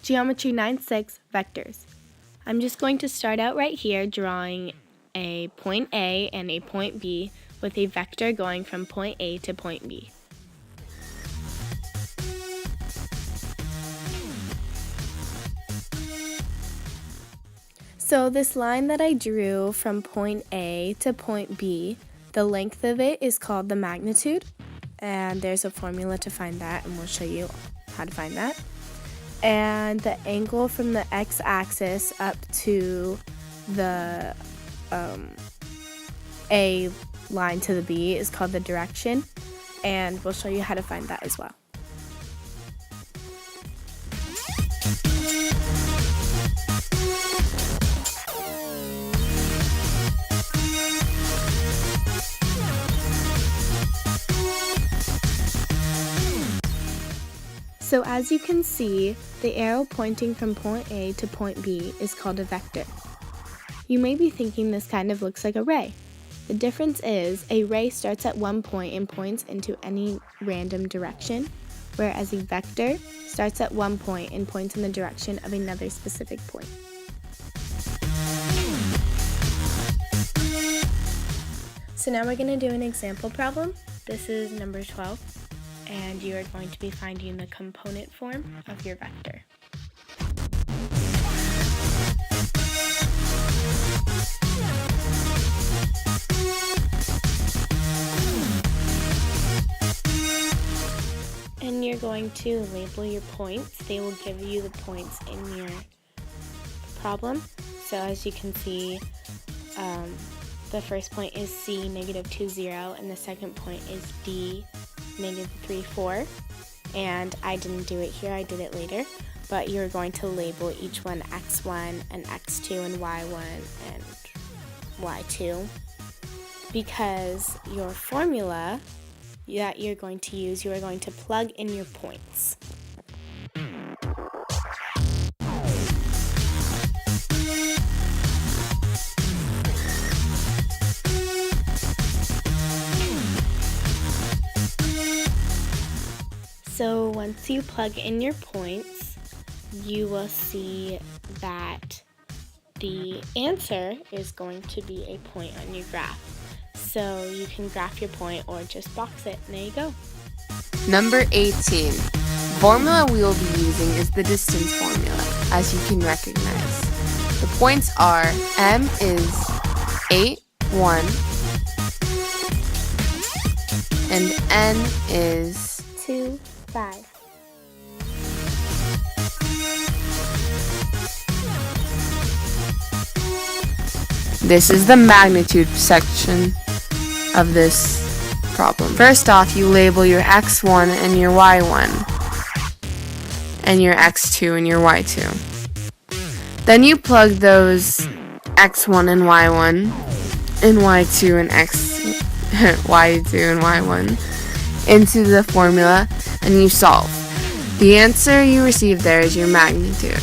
Geometry 9-6, vectors. I'm just going to start out right here drawing a point A and a point B with a vector going from point A to point B. So this line that I drew from point A to point B, the length of it is called the magnitude, and there's a formula to find that, and we'll show you how to find that. And the angle from the x-axis up to the A line to the B is called the direction, and we'll show you how to find that as well. So as you can see, the arrow pointing from point A to point B is called a vector. You may be thinking this kind of looks like a ray. The difference is a ray starts at one point and points into any random direction, whereas a vector starts at one point and points in the direction of another specific point. So now we're going to do an example problem. This is number 12. And you are going to be finding the component form of your vector. And you're going to label your points. They will give you the points in your problem. So as you can see, the first point is C, -2, 0, and the second point is D, -3, 4, and I didn't do it here, I did it later, but you're going to label each one x1 and x2 and y1 and y2 because your formula that you're going to use, you are going to plug in your points. So once you plug in your points, you will see that the answer is going to be a point on your graph. So you can graph your point or just box it, and there you go. Number 18. Formula we will be using is the distance formula, as you can recognize. The points are M is 8, 1, and N is 2, 5. This is the magnitude section of this problem. First off, you label your x1 and your y1, and your x2 and your y2. Then you plug those x1 and y1, and y2 and y2 and y1 into the formula, and you solve. The answer you receive there is your magnitude.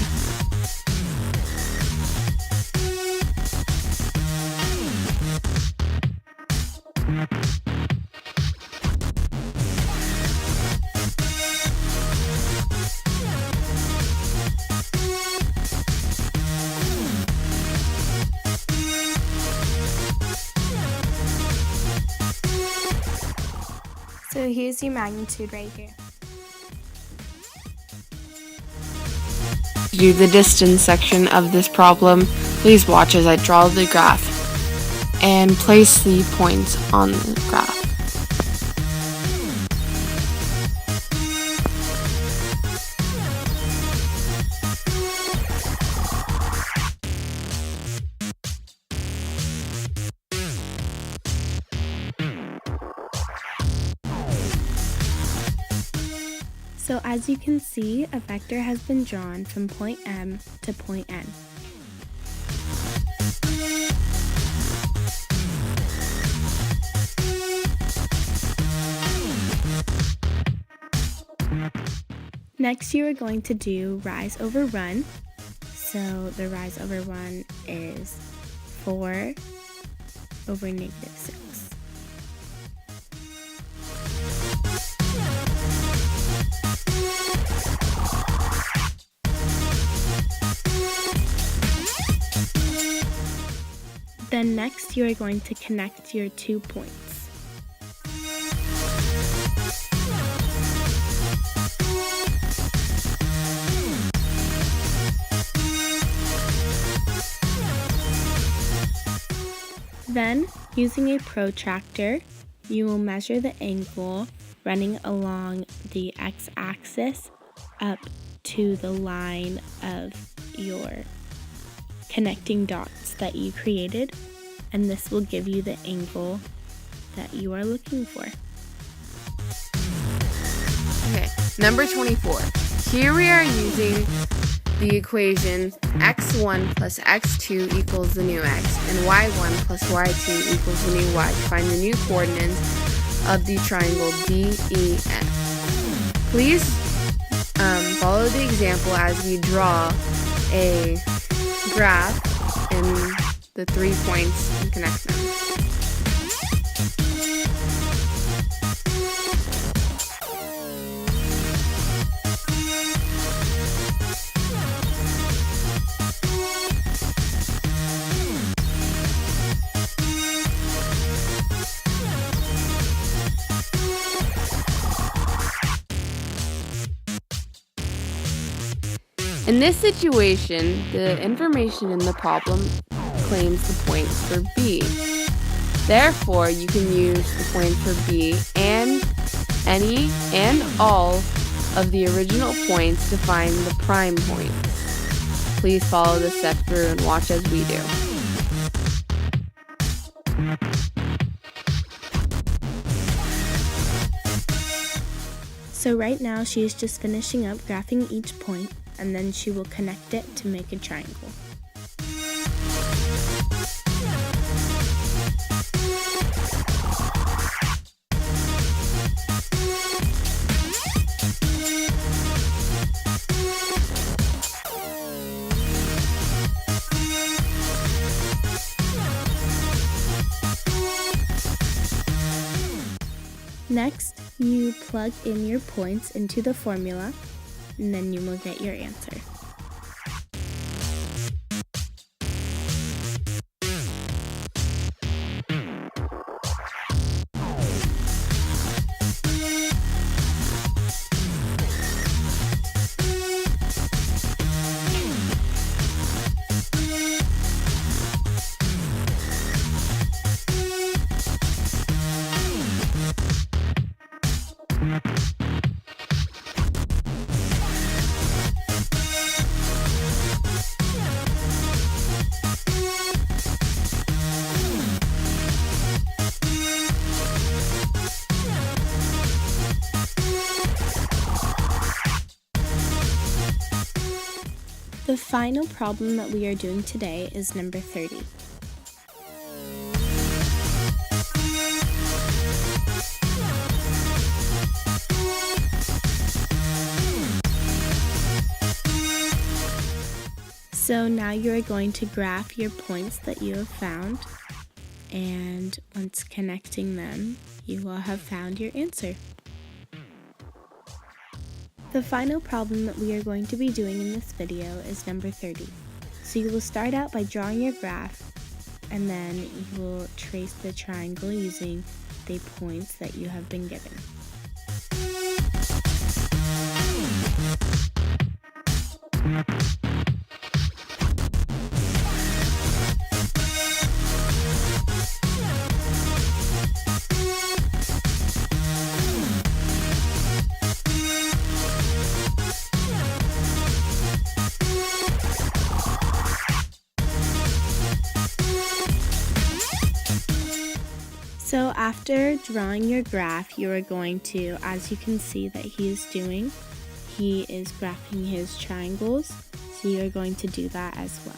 So here's your magnitude right here. To do the distance section of this problem, please watch as I draw the graph and place the points on the graph. So as you can see, a vector has been drawn from point M to point N. Next, you are going to do rise over run. So the rise over run is 4 over -6. Then next you are going to connect your 2 points. Then, using a protractor, you will measure the angle running along the x-axis up to the line of your connecting dots that you created, and this will give you the angle that you are looking for. Okay, number 24. Here we are using the equation x1 plus x2 equals the new x, and y1 plus y2 equals the new y to find the new coordinates of the triangle DEF. Please follow the example as we draw a graph and the 3 points and connect them. In this situation, the information in the problem claims the points for B. Therefore, you can use the points for B and any and all of the original points to find the prime points. Please follow this step through and watch as we do. So right now she is just finishing up graphing each point, and then she will connect it to make a triangle. Next, you plug in your points into the formula, and then you will get your answer. The final problem that we are doing today is number 30. So now you are going to graph your points that you have found, and once connecting them, you will have found your answer. The final problem that we are going to be doing in this video is number 30. So you will start out by drawing your graph, and then you will trace the triangle using the points that you have been given. So after drawing your graph, you are going to, as you can see that he is doing, he is graphing his triangles, so you are going to do that as well.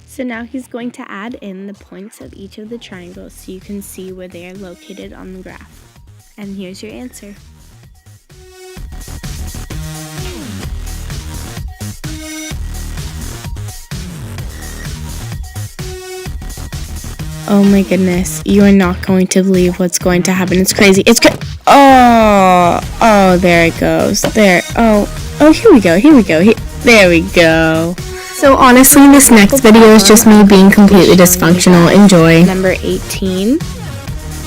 So now he's going to add in the points of each of the triangles so you can see where they are located on the graph. And here's your answer. Oh my goodness, you are not going to believe what's going to happen. It's crazy. Oh, there it goes. There. Oh, here we go. There we go. So honestly, this next video is just me being completely dysfunctional. Enjoy. Number 18.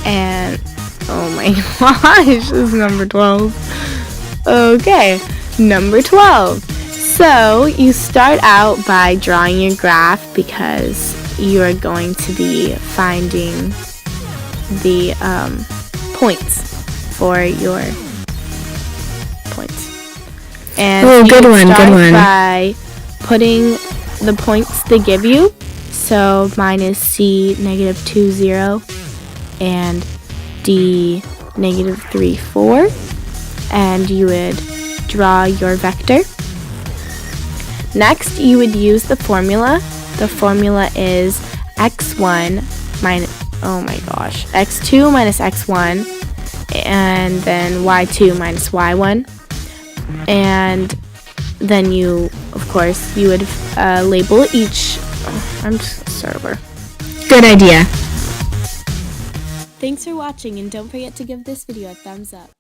And, oh my gosh, this is number 12. Okay, number 12. So you start out by drawing your graph because you are going to be finding the points for your points. And good one. By putting the points they give you. So mine is C -2 0 and D -3 4, and you would draw your vector. Next, you would use the formula. The formula is x1 minus, oh my gosh, x2 minus x1, and then y2 minus y1. And then you, of course, you would label each. I'm just a server. Good idea. Thanks for watching, and don't forget to give this video a thumbs up.